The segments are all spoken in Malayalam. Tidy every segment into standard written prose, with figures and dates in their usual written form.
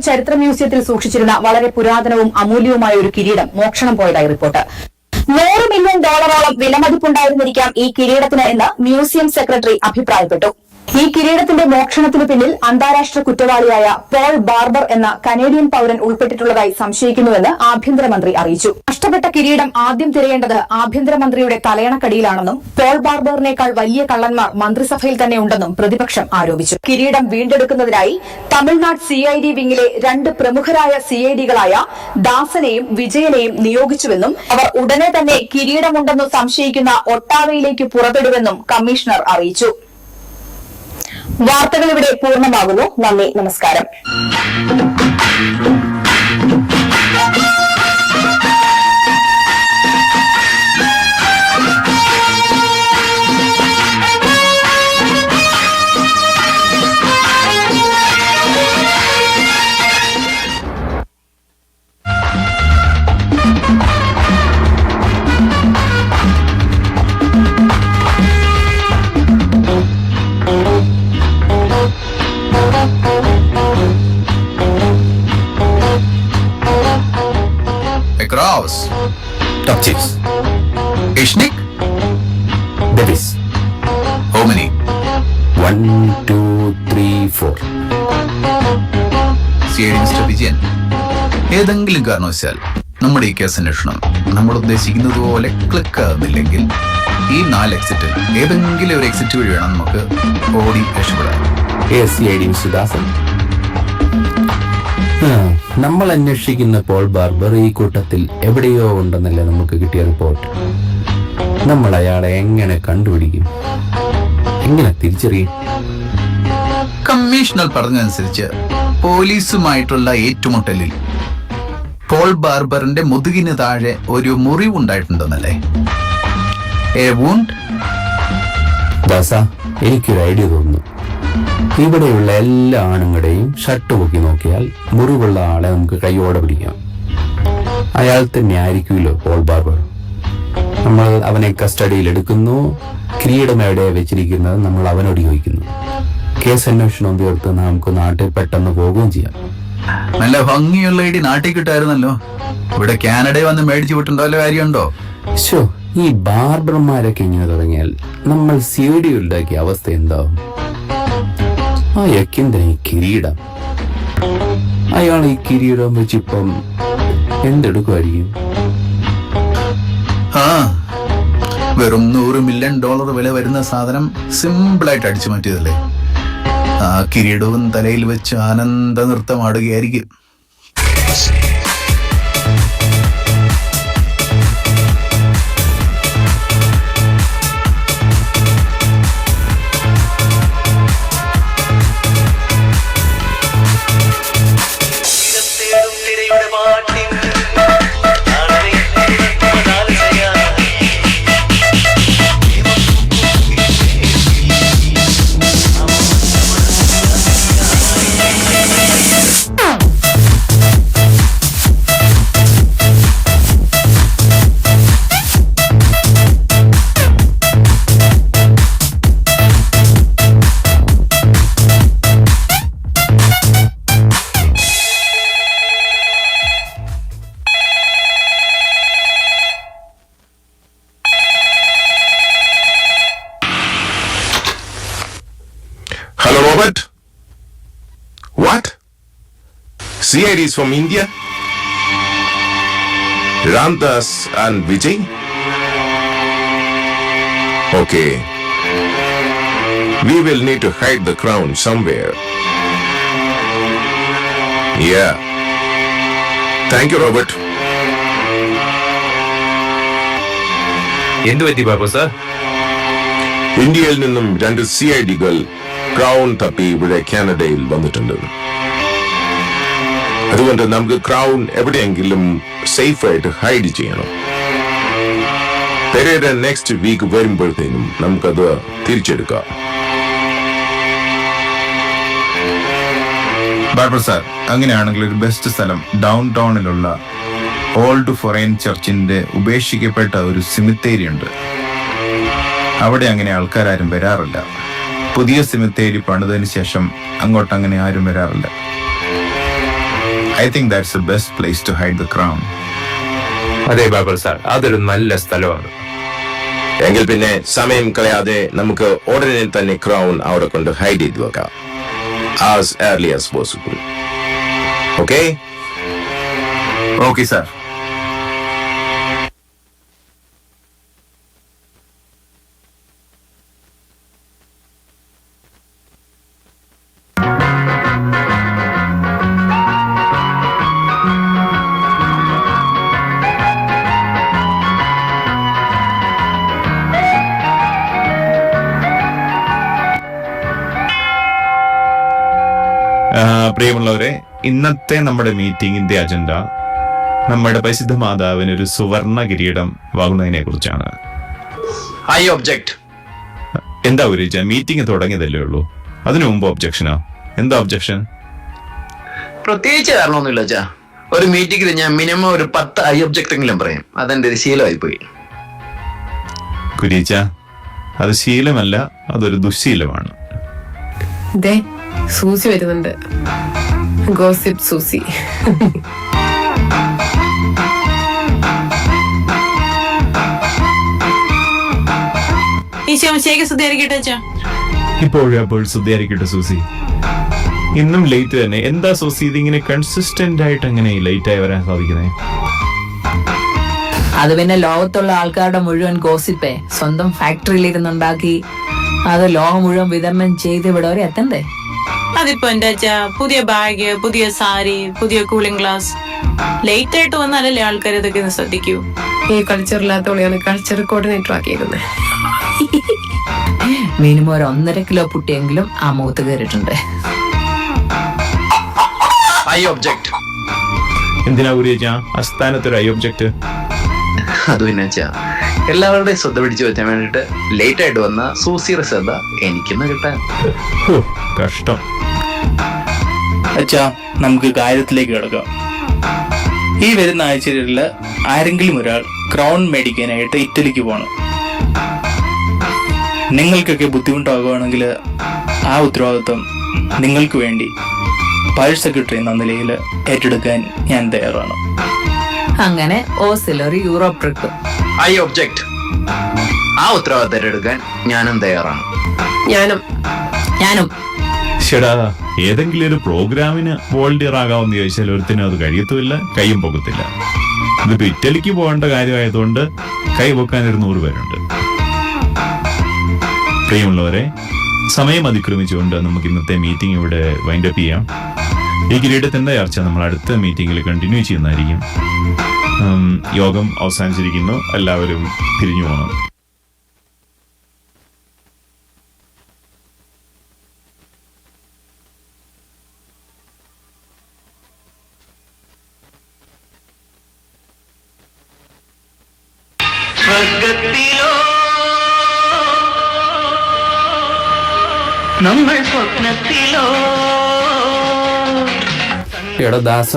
ചരിത്ര മ്യൂസിയത്തിൽ സൂക്ഷിച്ചിരുന്ന വളരെ പുരാതനവും അമൂല്യവുമായ ഒരു കിരീടം മോഷണം പോയതായി റിപ്പോർട്ട്. $100 മില്യൺ വിലമതിപ്പുണ്ടായിരുന്നിരിക്കാം ഈ കിരീടത്തിന് എന്ന് മ്യൂസിയം സെക്രട്ടറി അഭിപ്രായപ്പെട്ടു. ഈ കിരീടത്തിന്റെ മോഷണത്തിനു പിന്നിൽ അന്താരാഷ്ട്ര കുറ്റവാളിയായ പോൾ ബാർബർ എന്ന കനേഡിയൻ പൌരൻ ഉൾപ്പെട്ടിട്ടുള്ളതായി സംശയിക്കുന്നുവെന്ന് ആഭ്യന്തരമന്ത്രി അറിയിച്ചു. നഷ്ടപ്പെട്ട കിരീടം ആദ്യം തിരയേണ്ടത് ആഭ്യന്തരമന്ത്രിയുടെ തലയണക്കടിയിലാണെന്നും പോൾ ബാർബറിനേക്കാൾ വലിയ കള്ളന്മാർ മന്ത്രിസഭയിൽ തന്നെ ഉണ്ടെന്നും പ്രതിപക്ഷം ആരോപിച്ചു. കിരീടം വീണ്ടെടുക്കുന്നതിനായി തമിഴ്നാട് CID വിംഗിലെ 2 പ്രമുഖരായ CIDകളായ ദാസനെയും വിജയനെയും നിയോഗിച്ചുവെന്നും അവർ ഉടനെ തന്നെ കിരീടമുണ്ടെന്ന് സംശയിക്കുന്ന ഒട്ടാവയിലേക്ക് പുറപ്പെടുമെന്നും കമ്മീഷണർ അറിയിച്ചു. വാർത്തകൾ ഇവിടെ പൂർണ്ണമാകുന്നു. നന്ദി, നമസ്കാരം. Kraus. Top chiefs. Ishnik. Babies. How many? 1, 2, 3, 4. CID mister Vijayan, ഏതെങ്കിലും കാരണവശാൽ നമ്മുടെ ഈ കേസ് അന്വേഷണം നമ്മൾ ഉദ്ദേശിക്കുന്നത് പോലെ ക്ലിക്ക് ആകുന്നില്ലെങ്കിൽ ഈ 4 എക്സിറ്റ് ഏതെങ്കിലും ഒരു എക്സിറ്റ് വഴി വേണം നമുക്ക് ഓടി രക്ഷപ്പെടാൻ. CID മിസ്റ്റർ ദാസൻ. നമ്മൾ അന്വേഷിക്കുന്ന പോൾ ബാർബർ ഈ കൂട്ടത്തിൽ എവിടെയോ ഉണ്ടെന്നല്ലേ നമുക്ക് കിട്ടിയ റിപ്പോർട്ട്. നമ്മൾ അയാളെ എങ്ങനെ കണ്ടുപിടിക്കും, എങ്ങനെ തിരിച്ചറിയും? കമ്മീഷണർ പറഞ്ഞതനുസരിച്ച് പോലീസുമായിട്ടുള്ള ഏറ്റുമുട്ടലിൽ പോൾ ബാർബറിന്റെ മുതുകിന് താഴെ ഒരു മുറിവുണ്ടായിട്ടുണ്ടെന്നല്ലേ? ദാസ, എനിക്കൊരു ഐഡിയ തോന്നുന്നു. ഇവിടെയുള്ള എല്ലാ ആണുങ്ങളുടെയും ഷർട്ട് പൊക്കി നോക്കിയാൽ മുറിവുള്ള ആളെ നമുക്ക് കൈയോടെ പിടിക്കാം. അയാൾ തന്നെ ആയിരിക്കുമല്ലോ പോൾ ബാർബർ. നമ്മൾ അവനെ കസ്റ്റഡിയിൽ എടുക്കുന്നു, കിരീടം എവിടെയാണ് വെച്ചിരിക്കുന്നത് നമ്മൾ അവനോട് ചോദിക്കുന്നു. കേസ് അന്വേഷണം തീർത്ത് നമുക്ക് നാട്ടിൽ പെട്ടെന്ന് പോവുകയും ചെയ്യാം. നല്ല ഭംഗിയുള്ള ഇടി നാട്ടിൽ കിട്ടായിരുന്നല്ലോ. ഇവിടെ കാനഡയിൽ വന്ന് മേടിച്ചു വിട്ടുണ്ടോ കാര്യമുണ്ടോ? ഈ ബാർബർമാരൊക്കെ ഇങ്ങനെ തുടങ്ങിയാൽ നമ്മൾ CID ഉണ്ടാക്കിയ അവസ്ഥ എന്താവും? ആ യക്കിന്റെ ഈ കിരീടം, അയാൾ ഈ കിരീടം വെച്ചിപ്പം എന്തെടുക്കുമായിരിക്കും? വെറും $100 മില്യൺ വില വരുന്ന സാധനം സിമ്പിളായിട്ട് അടിച്ചു മാറ്റിയതല്ലേ? ആ കിരീടവും തലയിൽ വെച്ച് ആനന്ദ നൃത്തം ആടുകയായിരിക്കും. Hello, Robert. What? CID is from India? Ramdas and Vijay? Okay. We will need to hide the crown somewhere. Yeah. Thank you, Robert. എന്തു പറ്റി ബാബു സാർ? ഇന്ത്യയിൽ നിന്നും 2 CIDകൾ ക്രൗൺ തപ്പി ഇവിടെ കാനഡയിൽ വന്നിട്ടുണ്ട്. അതുകൊണ്ട് നമുക്ക് ക്രൗൺ എവിടെയെങ്കിലും സേഫ് ആയിട്ട് ഹൈഡ് ചെയ്യണം. പെരേര നെക്സ്റ്റ് വീക്ക് വരുമ്പോഴത്തേനും നമുക്കത് തിരിച്ചെടുക്കാം. ബാർബർ സാർ, അങ്ങനെയാണെങ്കിൽ ഒരു ബെസ്റ്റ് സ്ഥലം ഡൗൺ ടൗണിലുള്ള ഓൾഡ് ഫോറൈൻ ചർച്ചിന്റെ ഉപേക്ഷിക്കപ്പെട്ട ഒരു സിമിത്തേരി ഉണ്ട്. അവിടെ അങ്ങനെ ആൾക്കാരും വരാറില്ല. പുതിയ സിമിത്തേരി പണിതതിന് ശേഷം അങ്ങോട്ട് അങ്ങനെ ആരും വരാറില്ല. I think that's the best place to hide the crown. അതെ ബാബർ സാർ, അതൊരു നല്ല സ്ഥലമാണ്. എങ്കിൽ പിന്നെ സമയം കളയാതെ നമുക്ക് ഉടനെ തന്നെ ക്രൗൺ അവിടെ കൊണ്ട് ഹൈഡ് ചെയ്ത് വെക്കാം. As early as possible. Okay? Okay, sir. പ്രിയമുള്ളവരെ, ഇന്നത്തെ നമ്മുടെ മീറ്റിംഗിന്റെ അജണ്ട നമ്മുടെ പരിശുദ്ധ മാതാവിന് ഒരു സുവർണ കിരീടം വാങ്ങുന്നതിനെ കുറിച്ചാണ്. I object. എന്താ ഗുരുജ, മീറ്റിംഗ് തുടങ്ങിയതല്ലേ ഉള്ളൂ, അതിനു മുമ്പ് ഒബ്ജക്ഷനാ? എന്താ ഒബ്ജക്ഷൻ? പ്രത്യേകിച്ച് കാരണമൊന്നുമില്ല അച്ഛാ. ഒരു മീറ്റിംഗിൽ ഞാൻ മിനിമം ഒരു 10 ഐ ഒബ്ജക്റ്റെങ്കിലും പറയും. അതെന്റെ ഒരു ശീലമായി പോയി. ഗുരുജ, അത് ശീലമല്ല, അതൊരു ദുശ്ശീലമാണ്. സൂസി വരുന്നുണ്ട്. Gossip Susie. ഇപ്പോൾ ശുദ്ധിയായിരിക്കട്ടെ സൂസി. ഇന്നും ലേറ്റ് തന്നെ. എന്താ സൂസി ഇതിങ്ങനെ കൺസിസ്റ്റന്റ് ആയിട്ട് എങ്ങനെ ലേറ്റ് ആയി വരാൻ സാധിക്കുന്നത്? അത് പിന്നെ ലോകത്തുള്ള ആൾക്കാരുടെ മുഴുവൻ ഗോസിപ്പേ സ്വന്തം ഫാക്ടറിയിലിരുന്നുണ്ടാക്കി അത് ലോകം മുഴുവൻ വിതരണം ചെയ്ത് ഇവിടെ വരെ എത്തണ്ടേ? അതിപ്പോ എന്റെ അച്ഛാ, പുതിയ ബാഗ്, പുതിയ സാരി, പുതിയ കൂളിംഗ് ഗ്ലാസ് ലേറ്റ് ആയിട്ട് വന്നാലല്ലേ ആൾക്കാർ ഇതൊക്കെ ഒന്ന് ശ്രദ്ധിക്കൂ. ഈ കൾച്ചറില്ലാത്തോളെയാണ് കൾച്ചർ കോർഡിനേറ്റർ ആക്കിയിരിക്കുന്നത്. മിനിമം ഒരു 1.5 കിലോ പുട്ടിയെങ്കിലും ആ മുഖത്ത് കയറിയിട്ടുണ്ട്. I object. എന്തിനാ ഗുരുജ അസ്ഥാനത്തൊരു ഐ ഒബ്ജക്ട്? അത് പിന്നെ അച്ഛാ, എല്ലാവരുടെയും ശ്രദ്ധ പിടിച്ചു വെച്ചാൻ വേണ്ടിട്ട് ലേറ്റ് ആയിട്ട് വന്ന സൂസിയുടെ ശ്രദ്ധ എനിക്കൊന്ന് കിട്ടാൻ. കഷ്ടം. അച്ഛാ, നമുക്ക് കാര്യത്തിലേക്ക് കിടക്കാം. ഈ വരുന്ന ആഴ്ചകളിൽ ആരെങ്കിലും ഒരാൾ ക്രൗൺ മേടിക്കാനായിട്ട് ഇറ്റലിക്ക് പോകണം. നിങ്ങൾക്കൊക്കെ ബുദ്ധിമുട്ടാകുകയാണെങ്കിൽ ആ ഉത്തരവാദിത്വം നിങ്ങൾക്ക് വേണ്ടി പൈഴ്സ് സെക്രട്ടറി എന്ന നിലയിൽ ഏറ്റെടുക്കാൻ ഞാൻ തയ്യാറാണ്. അങ്ങനെ ഓസിലറി യൂറോപ്പ് ട്രിപ്പ്. I object. ആ ഉത്തരവാദിത്തം ഏറ്റെടുക്കാൻ ഞാനും തയ്യാറാണ്. ഞാനും. ശടാ, ഏതെങ്കിലും ഒരു പ്രോഗ്രാമിന് വോളണ്ടിയർ ആകാമെന്ന് ചോദിച്ചാൽ ഒരുത്തിനും അത് കഴിയത്തുമില്ല, കൈയും പൊക്കത്തില്ല. ഇതിപ്പോ ഇറ്റലിക്ക് പോകേണ്ട കാര്യമായതുകൊണ്ട് കൈ പൊക്കാൻ ഒരു 100 പേരുണ്ട്. പ്രിയമുള്ളവരെ, സമയം അതിക്രമിച്ചുകൊണ്ട് നമുക്ക് ഇന്നത്തെ മീറ്റിംഗ് ഇവിടെ വൈൻഡപ്പ് ചെയ്യാം. ഈ കിരീടത്തിന്റെ ചർച്ച നമ്മൾ അടുത്ത മീറ്റിംഗിൽ കണ്ടിന്യൂ ചെയ്യുന്നതായിരിക്കും. യോഗം അവസാനിച്ചിരിക്കുന്നു. എല്ലാവരും പിരിഞ്ഞു പോകണം. എടാ ദാസ,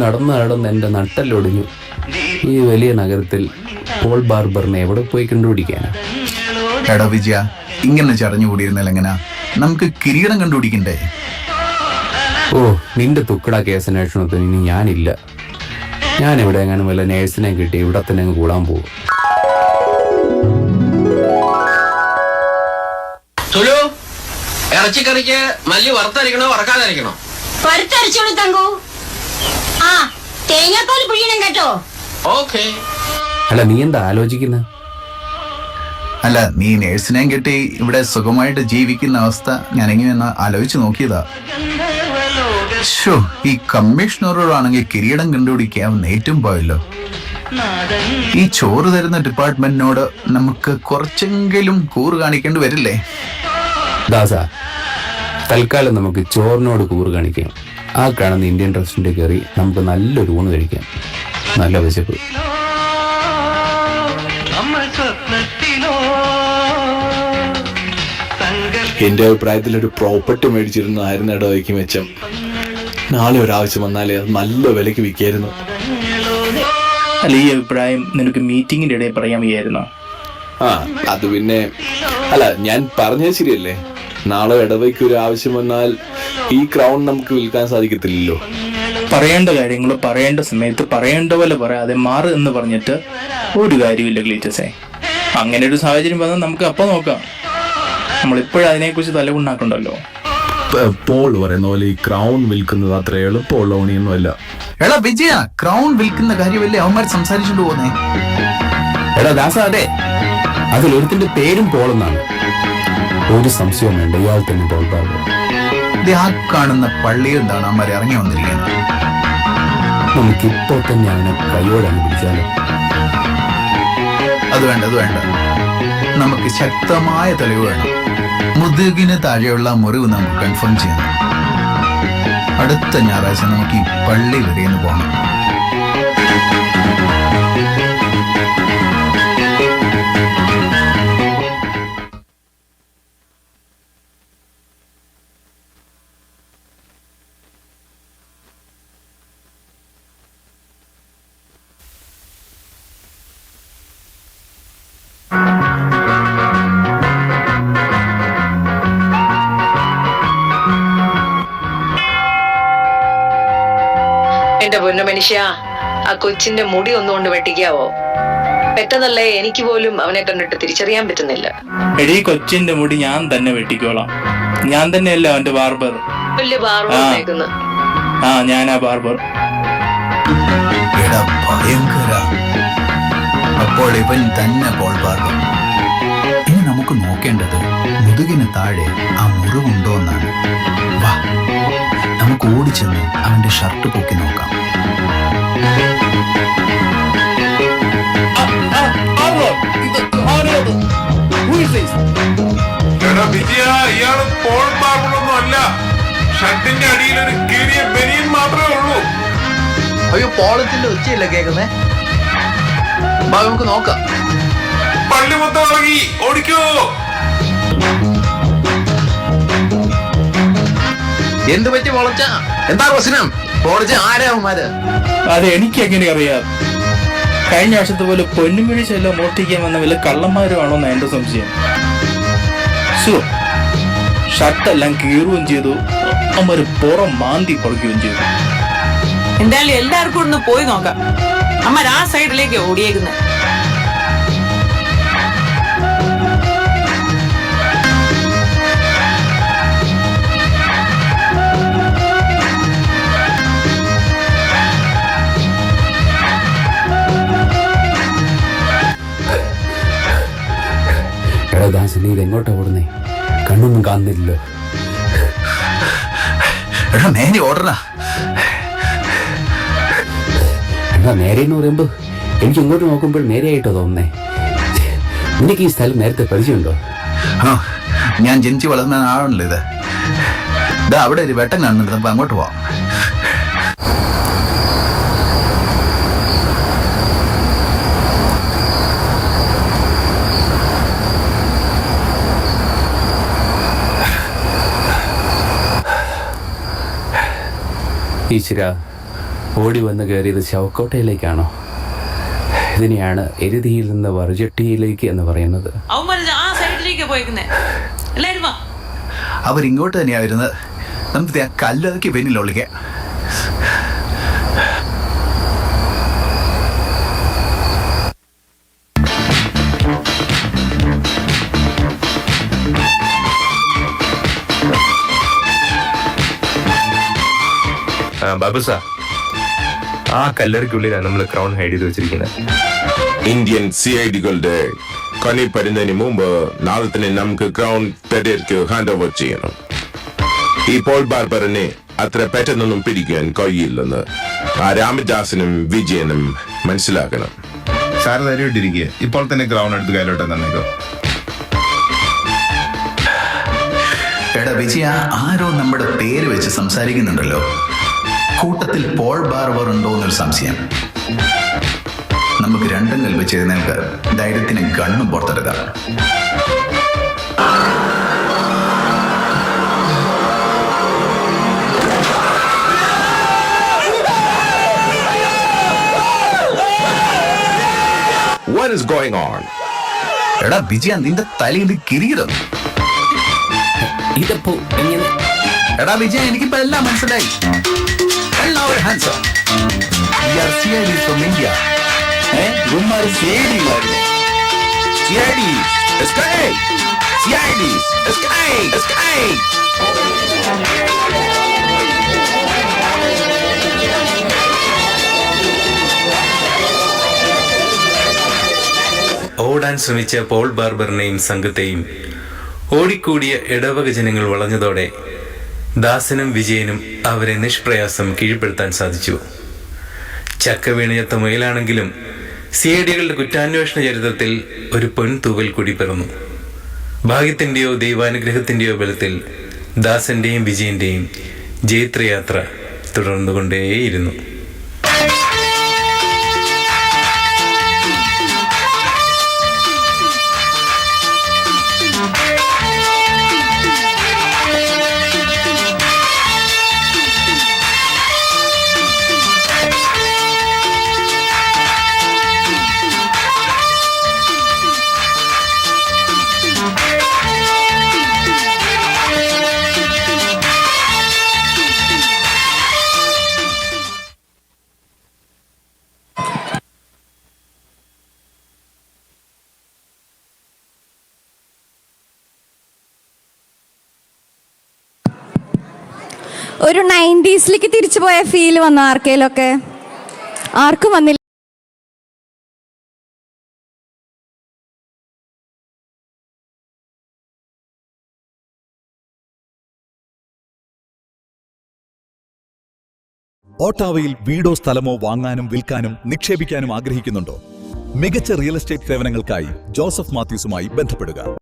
നടന്ന് എന്റെ നട്ടല്ലൊടിഞ്ഞു. ഈ വലിയ നഗരത്തിൽ പോൾ ബാർബറിനെ എവിടെ പോയി കണ്ടുപിടിക്കാനാ? എടാ വിജയ, ഇങ്ങനെ ചടഞ്ഞുകൂടിയിരുന്നാൽ എങ്ങനാ? നമുക്ക് കിരീടം കണ്ടുപിടിക്കണ്ടേ? ഓ, നിന്റെ തുക്കട കേസന്വേഷണത്തിന് ഇനി ഞാനില്ല. ഞാൻ ഇവിടെ എങ്ങനെ വല്ല നേഴ്സിനെ കിട്ടി ഇവിടെ തന്നെ അങ്ങ് കൂടാൻ പോകും. ഇറച്ചിക്കറിക്ക് മല്ലി വറുത്തരിക്കണോ വറക്കാതിരിക്കണോ? വറുത്തരച്ചോളൂ തങ്കു. ആ, തേങ്ങാപ്പാൽ പിഴിയണം കേട്ടോ. ഓക്കേ. അല്ല, നീ എന്താ ആലോചിക്കുന്ന? അല്ല, നീ നേഴ്സിനെയും കെട്ടി ഇവിടെ സുഖമായിട്ട് ജീവിക്കുന്ന അവസ്ഥ ഞാൻ എങ്ങനെയെന്ന് ആലോചിച്ച് നോക്കിയതാ. ഈ കമ്മീഷണറോടാണെങ്കിൽ കിരീടം കണ്ടുപിടിക്കാൻ നേറ്റും പോയല്ലോ. ഈ ചോറ് തരുന്ന ഡിപ്പാർട്ട്മെന്റിനോട് നമുക്ക് കുറച്ചെങ്കിലും കൂറ് കാണിക്കേണ്ടി വരില്ലേ? ദാസ, തൽക്കാലം നമുക്ക് ചോറിനോട് കൂറ് കാണിക്കാം. ആ കാണുന്ന ഇന്ത്യൻ റെസ്റ്റോറൻറ്റിൽ കയറി നമുക്ക് നല്ലൊരു ഊണ് കഴിക്കാം. നല്ല വിശപ്പ്. എന്റെ അഭിപ്രായത്തിൽ ഒരു പ്രോപ്പർട്ടി മേടിച്ചിരുന്നതായിരുന്നു ഇടവയ്ക്ക് മെച്ചം. നാളെ ഒരാവശ്യം വന്നാലേ അത് നല്ല വിലക്ക് വിൽക്കായിരുന്നു. അല്ല, ഈ അഭിപ്രായം നിനക്ക് മീറ്റിംഗിന്റെ ഇടയിൽ പറയാൻ വയ്യായിരുന്നോ? അത് പിന്നെ അല്ല, ഞാൻ പറഞ്ഞത് ശരിയല്ലേ. നാളെ ഇടവയ്ക്ക് ഒരു ആവശ്യം വന്നാൽ ഈ ക്രൗൺ നമുക്ക് വിൽക്കാൻ സാധിക്കത്തില്ലല്ലോ. പറയേണ്ട കാര്യങ്ങൾ പറയേണ്ട സമയത്ത് പറയേണ്ട പോലെ പറയാതെ മാറ് എന്ന് പറഞ്ഞിട്ട് ഒരു കാര്യമില്ല ക്ലീറ്റസേ. അങ്ങനെ ഒരു സാഹചര്യം വന്നാൽ നമുക്ക് അപ്പം നോക്കാം. നമ്മളിപ്പോഴും അതിനെക്കുറിച്ച് തലകുണ്ടാക്കണ്ടല്ലോ. പോൾ പറയുന്ന പോലെ ഈ ക്രൗൺ വിൽക്കുന്നത് അത്ര എളുപ്പമുള്ള പണിയൊന്നുമല്ല. എടാ വിജയ, ക്രൗൺ വിൽക്കുന്ന കാര്യമല്ലേ അവന്മാർ സംസാരിച്ചുകൊണ്ട് പോകുന്നേ. എടാ ദാസ, അതെ, അതിലൊരുത്തിന്റെ പേരും പോളെന്നാണ്. ഒരു സംശയവും വേണ്ട, ഇയാൾ തന്നെ പോൾ ബാർബർ. ആ കാണുന്ന പള്ളിയിൽ എന്താണ് അവന്മാർ ഇറങ്ങി വന്നിരിക്കുന്നത്. നമുക്കിപ്പോ തന്നെ അവനെ കൈയോടെ പിടിച്ചാലോ? അത് വേണ്ട, അത് വേണ്ട. നമുക്ക് ശക്തമായ തെളിവ് വേണം. മുതുകിന് താഴെയുള്ള മുറിവ് നമുക്ക് കൺഫേം ചെയ്യണം. അടുത്ത ഞായറാഴ്ച നമുക്ക് ഈ പള്ളി വരെ ഒന്ന് പോകണം. എന്റെ പൊന്നു മനുഷ്യ, ആ കൊച്ചിന്റെ മുടി ഒന്നുകൊണ്ട് വെട്ടിക്കാവോ? പെട്ടെന്നല്ലേ, എനിക്ക് പോലും അവനെ കണ്ടിട്ട് തിരിച്ചറിയാൻ പറ്റുന്നില്ല. എടീ, കൊച്ചിന്റെ മുടി ഞാൻ തന്നെ വെട്ടിക്കോളാം. ഞാൻ തന്നെയല്ല അവന്റെ ബാർബർ. വലിയ ബാർബർ. ആ, ഞാനാ ബാർബർ. എടാ ഭയങ്കര. അപ്പോൾ ഇവൻ തന്നെ പോൾ ബാർബർ. ഇനി നമുക്ക് നോക്കേണ്ടത് മുതുകിന് താഴെ ആ മുറിവുണ്ടോ എന്നാണ്. വാ, നമുക്ക് ഓടിച്ചെന്ന് അവന്റെ ഷർട്ട് പൊക്കി നോക്കാം. ഇയാള് പോൾ ബാർബറൊന്നും അല്ല. ഷർട്ടിന്റെ അടിയിൽ ഒരു കീറിയ ബനിയൻ മാത്രമേ ഉള്ളൂ. അയ്യോ, പോളത്തിന്റെ ഒച്ചയല്ല കേൾക്കുന്നേ. നമുക്ക് നോക്കാം. പള്ളി മൊത്തം ഇറങ്ങി ഓടിക്കോ. എന്ത് പറ്റി പൊളച്ച? എന്താ പ്രശ്നം? പൊളച്ച ആരാവന്മാര്? അത് എനിക്ക് എങ്ങനെ അറിയാം? കഴിഞ്ഞ വർഷത്തെ പോലെ പൊന്നുമിഴി ചെല്ലാം മോഷ്ടിക്കാൻ വന്ന വല്ല കള്ളന്മാരുമാണോന്ന് എന്റെ സംശയം. ഷർട്ടെല്ലാം കീറുകയും ചെയ്തു, അമ്മര് പുറം മാന്തി പറിക്കുകയും ചെയ്തു. എന്തായാലും എല്ലാവർക്കും ഒന്ന് പോയി നോക്കാം. അമ്മ ആ സൈഡിലേക്ക് ഓടിയേക്കുന്നത്. എടാ ദാസ, നീ ഇതെങ്ങോട്ടാ ഓടുന്നേ? കണ്ണൊന്നും കാണുന്നില്ലല്ലോ. എടാ നേരെ ഓടണ. എടാ നേരെ എന്ന് പറയുമ്പോ എനിക്ക് ഇങ്ങോട്ട് നോക്കുമ്പോൾ നേരെയായിട്ടോ തോന്നുന്നേ. നിനക്ക് ഈ സ്ഥലം നേരത്തെ പരിചയമുണ്ടോ? ഞാൻ ജനിച്ചു വളർന്ന ആളാണല്ലോ ഇത്. ഇതാ അവിടെ ഒരു വെട്ടം കാണുന്നുണ്ട്, നമുക്ക് അങ്ങോട്ട് പോവാം. ഈശ്വര, ഓടി വന്ന് കയറിയത് ശവക്കോട്ടയിലേക്കാണോ? ഇതിനെയാണ് എരുതിയിൽ നിന്ന് വറുചട്ടിയിലേക്ക് എന്ന് പറയുന്നത്. ആ സൈഡിലേക്ക് പോയിക്കുന്നേ. എല്ലാരും വാ. അവരിങ്ങോട്ട് തന്നെയാ വരുന്നത്. നമുക്ക് കല്ലതൊക്കെ പിന്നിൽ ഒളിക്കാം. ബാബുസ, ആ കല്ലറയ്ക്കുള്ളിലാണ് നമ്മൾ ക്രൗൺ ഹൈഡ് ചെയ്ത് വെച്ചിരിക്കുന്നത്. ഇന്ത്യൻ CIDകളുടെ കണി പരുന്നതിന് മുമ്പ് നാളെ തന്നെ നമുക്ക് ക്രൗൺ പെഡർക്ക് ഹാൻഡ് ഓവർ ചെയ്യണം. ഈ പോൾ ബാർബറിനെ അത്ര പെട്ടെന്നൊന്നും പിടിക്കാൻ കഴിയില്ലെന്ന് ആ രാമദാസനും വിജയനും മനസ്സിലാക്കണം. സാറ് ധൈര്യമായിട്ടിരിക്കുക. ഇപ്പോൾ തന്നെ ക്രൗൺ എടുത്ത് കയ്യിലോട്ട് തന്നേക്കോ. എടാ വിജയ, ആരോ നമ്മുടെ പേര് വെച്ച് സംസാരിക്കുന്നുണ്ടല്ലോ. കൂട്ടത്തിൽ പോൾ ബാർബർ ഉണ്ടോ എന്നൊരു സംശയം. നമുക്ക് രണ്ടും കൽപ്പിച്ച് എഴുന്നേൽക്ക്. ധൈര്യത്തിന് ഗണ്ണും പുറത്തെടുക്കാം. What is going on? എടാ വിജയ, നിന്റെ തലയിൽ കിരീടം. ഇതിപ്പോ എങ്ങനെ? എടാ വിജയ, എനിക്കിപ്പോ എല്ലാം മനസ്സിലായി. എല്ലാവരും hands up. We are CIDs from India. ഇവന്മാര് ശരിയില്ലായിരുന്നു. CIDs, escape! CIDs, escape! Escape! ഓടാൻ ശ്രമിച്ച പോൾ ബാർബറിനെയും സംഘത്തെയും ഓടിക്കൂടിയ ഇടവക ജനങ്ങൾ വളഞ്ഞതോടെ ദാസനും വിജയനും അവരെ നിഷ്പ്രയാസം കീഴ്പ്പെടുത്താൻ സാധിച്ചു. ചക്ക വീണയത്ത മുയലാണെങ്കിലും CIDകളുടെ കുറ്റാന്വേഷണ ചരിത്രത്തിൽ ഒരു പൊൻതൂവൽ കൂടി പിറന്നു. ഭാഗ്യത്തിന്റെയോ ദൈവാനുഗ്രഹത്തിന്റെയോ ബലത്തിൽ ദാസന്റെയും വിജയന്റെയും ജൈത്രയാത്ര തുടർന്നുകൊണ്ടേയിരുന്നു. ഒരു 90s തിരിച്ചു പോയ ഫീൽ വന്നു ആർക്കേലൊക്കെ? ആർക്കും വന്നില്ല. ഓട്ടാവയിൽ വീടോ സ്ഥലമോ വാങ്ങാനും വിൽക്കാനും നിക്ഷേപിക്കാനും ആഗ്രഹിക്കുന്നുണ്ടോ? മികച്ച റിയൽ എസ്റ്റേറ്റ് സേവനങ്ങൾക്കായി ജോസഫ് മാത്യൂസുമായി ബന്ധപ്പെടുക.